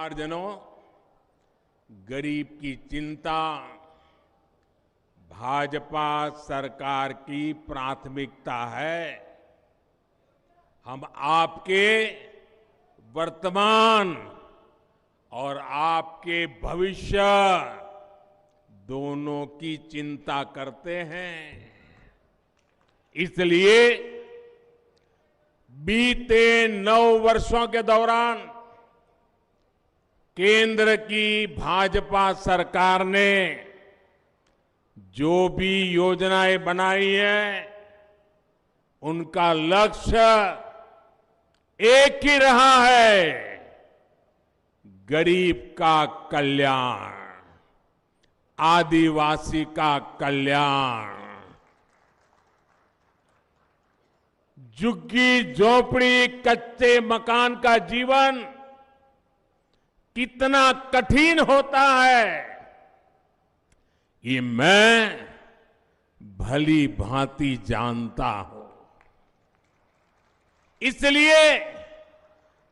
परिवारजनों, गरीब की चिंता भाजपा सरकार की प्राथमिकता है। हम आपके वर्तमान और आपके भविष्य दोनों की चिंता करते हैं। इसलिए बीते 9 वर्षों के दौरान केंद्र की भाजपा सरकार ने जो भी योजनाएं बनाई हैं, उनका लक्ष्य एक ही रहा है, गरीब का कल्याण, आदिवासी का कल्याण। झुग्गी झोपड़ी कच्चे मकान का जीवन कितना कठिन होता है, ये मैं भली भांति जानता हूं। इसलिए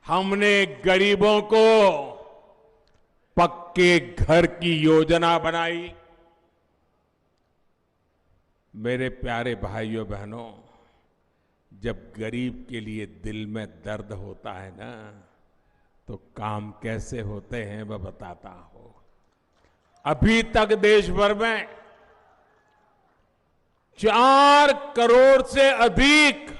हमने गरीबों को पक्के घर की योजना बनाई। मेरे प्यारे भाइयों बहनों, जब गरीब के लिए दिल में दर्द होता है ना, तो काम कैसे होते हैं मैं बताता हूं। अभी तक देश भर में 4 करोड़ से अधिक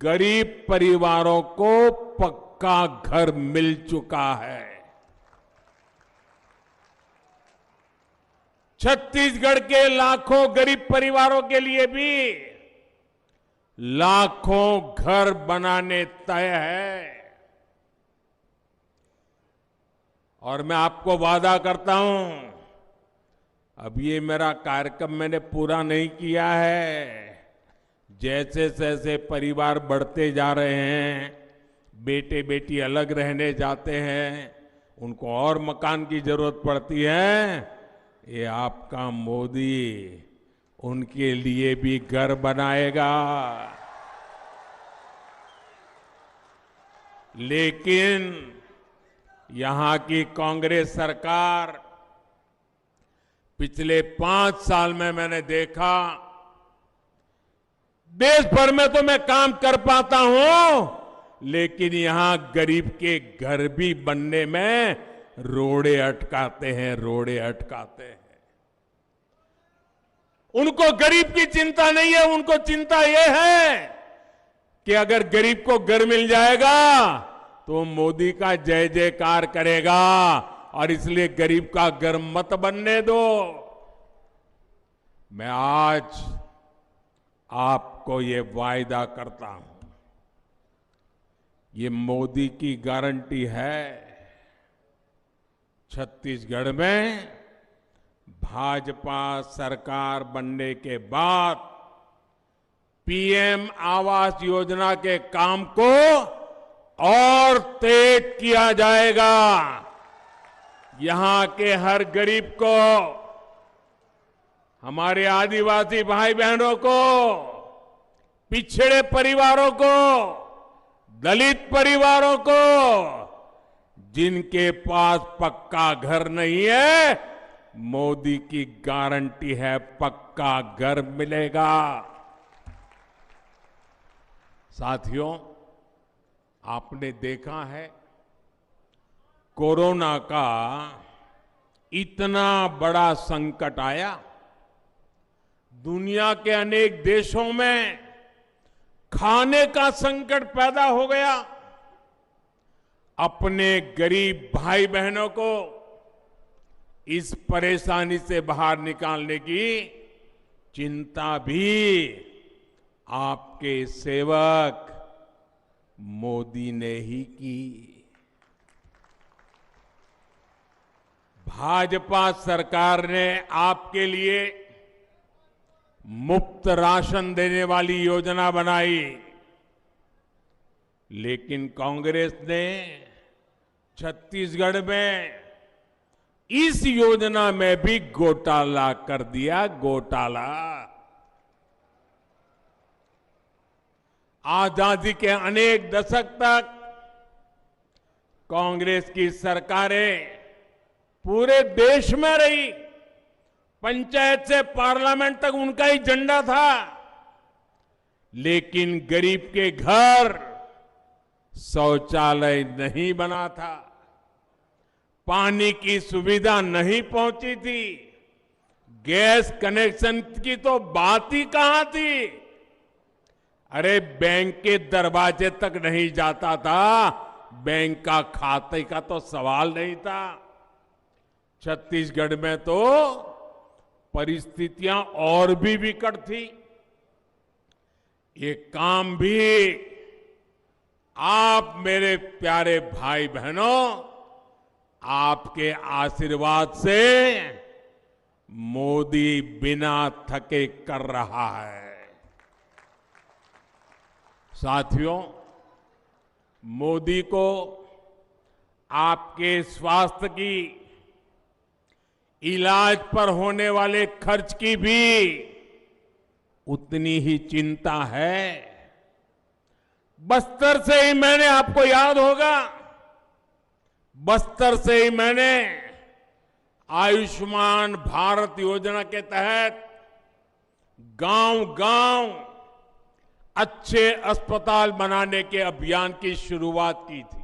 गरीब परिवारों को पक्का घर मिल चुका है। छत्तीसगढ़ के लाखों गरीब परिवारों के लिए भी लाखों घर बनाने तय है। और मैं आपको वादा करता हूं, अब ये मेरा कार्यक्रम मैंने पूरा नहीं किया है। जैसे जैसे परिवार बढ़ते जा रहे हैं, बेटे बेटी अलग रहने जाते हैं, उनको और मकान की जरूरत पड़ती है, ये आपका मोदी उनके लिए भी घर बनाएगा। लेकिन यहां की कांग्रेस सरकार पिछले 5 साल में मैंने देखा, देश भर में तो मैं काम कर पाता हूं, लेकिन यहां गरीब के घर भी बनने में रोड़े अटकाते हैं, रोड़े अटकाते हैं। उनको गरीब की चिंता नहीं है, उनको चिंता यह है कि अगर गरीब को घर मिल जाएगा तो मोदी का जय जयकार करेगा, और इसलिए गरीब का घर मत बनने दो। मैं आज आपको ये वायदा करता हूं, ये मोदी की गारंटी है। छत्तीसगढ़ में भाजपा सरकार बनने के बाद पीएम आवास योजना के काम को और तेज किया जाएगा। यहां के हर गरीब को, हमारे आदिवासी भाई बहनों को, पिछड़े परिवारों को, दलित परिवारों को, जिनके पास पक्का घर नहीं है, मोदी की गारंटी है पक्का घर मिलेगा। साथियों, आपने देखा है कोरोना का इतना बड़ा संकट आया, दुनिया के अनेक देशों में खाने का संकट पैदा हो गया। अपने गरीब भाई बहनों को इस परेशानी से बाहर निकालने की चिंता भी आपके सेवक मोदी ने ही की। भाजपा सरकार ने आपके लिए मुफ्त राशन देने वाली योजना बनाई, लेकिन कांग्रेस ने छत्तीसगढ़ में इस योजना में भी घोटाला कर दिया, घोटाला। आजादी के अनेक दशक तक कांग्रेस की सरकारें पूरे देश में रही, पंचायत से पार्लियामेंट तक उनका ही झंडा था, लेकिन गरीब के घर शौचालय नहीं बना था, पानी की सुविधा नहीं पहुंची थी, गैस कनेक्शन की तो बात ही कहां थी। अरे बैंक के दरवाजे तक नहीं जाता था, बैंक का खाते का तो सवाल नहीं था। छत्तीसगढ़ में तो परिस्थितियां और भी विकट थी। ये काम भी आप मेरे प्यारे भाई बहनों, आपके आशीर्वाद से मोदी बिना थके कर रहा है। साथियों, मोदी को आपके स्वास्थ्य की, इलाज पर होने वाले खर्च की भी उतनी ही चिंता है। बस्तर से ही मैंने, आपको याद होगा, बस्तर से ही मैंने आयुष्मान भारत योजना के तहत गांव-गांव अच्छे अस्पताल बनाने के अभियान की शुरुआत की थी।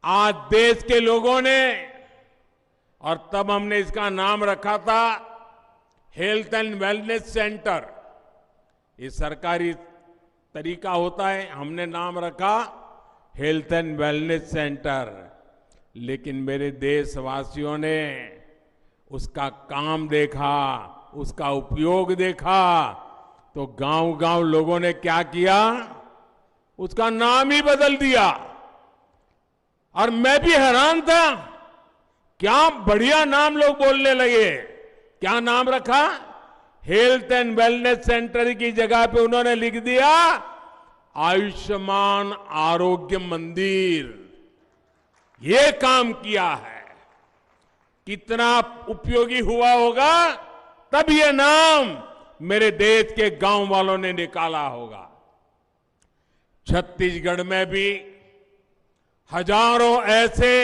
आज देश के लोगों ने, और तब हमने इसका नाम रखा था हेल्थ एंड वेलनेस सेंटर, ये सरकारी तरीका होता है, हमने नाम रखा हेल्थ एंड वेलनेस सेंटर। लेकिन मेरे देशवासियों ने उसका काम देखा, उसका उपयोग देखा, तो गांव-गांव लोगों ने क्या किया, उसका नाम ही बदल दिया। और मैं भी हैरान था, क्या बढ़िया नाम लोग बोलने लगे। क्या नाम रखा? हेल्थ एंड वेलनेस सेंटर की जगह पे उन्होंने लिख दिया आयुष्मान आरोग्य मंदिर। ये काम किया है, कितना उपयोगी हुआ होगा, तब ये नाम मेरे देश के गांव वालों ने निकाला होगा। छत्तीसगढ़ में भी हजारों ऐसे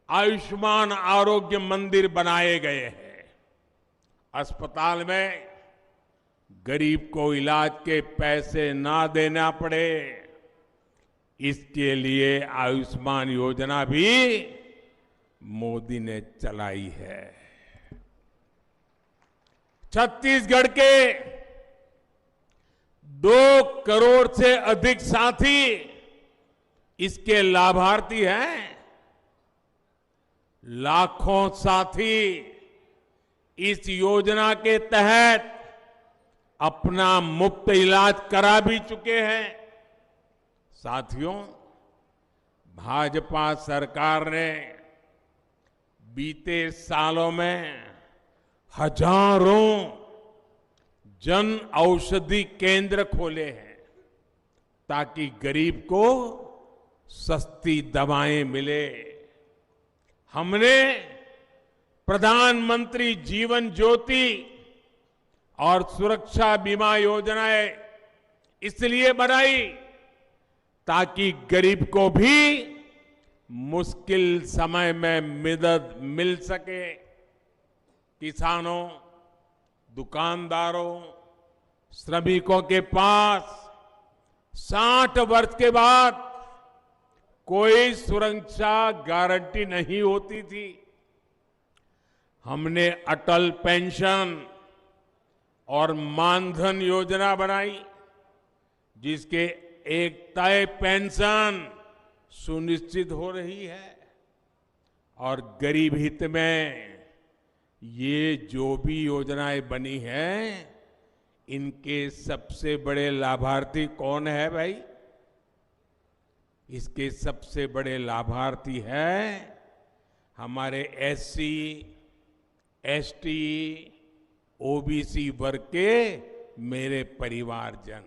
आयुष्मान आरोग्य मंदिर बनाए गए हैं। अस्पताल में गरीब को इलाज के पैसे ना देना पड़े, इसके लिए आयुष्मान योजना भी मोदी ने चलाई है। छत्तीसगढ़ के 2 करोड़ से अधिक साथी इसके लाभार्थी हैं। लाखों साथी इस योजना के तहत अपना मुफ्त इलाज करा भी चुके हैं। साथियों, भाजपा सरकार ने बीते सालों में हजारों जन औषधि केंद्र खोले हैं, ताकि गरीब को सस्ती दवाएं मिले। हमने प्रधानमंत्री जीवन ज्योति और सुरक्षा बीमा योजनाएं इसलिए बनाई ताकि गरीब को भी मुश्किल समय में मदद मिल सके। किसानों, दुकानदारों, श्रमिकों के पास 60 वर्ष के बाद कोई सुरक्षा गारंटी नहीं होती थी। हमने अटल पेंशन और मानधन योजना बनाई, जिसके एक तय पेंशन सुनिश्चित हो रही है। और गरीब हित में ये जो भी योजनाएं बनी हैं, इनके सबसे बड़े लाभार्थी कौन है भाई? इसके सबसे बड़े लाभार्थी हैं हमारे एससी, एसटी, ओबीसी वर्ग के मेरे परिवारजन।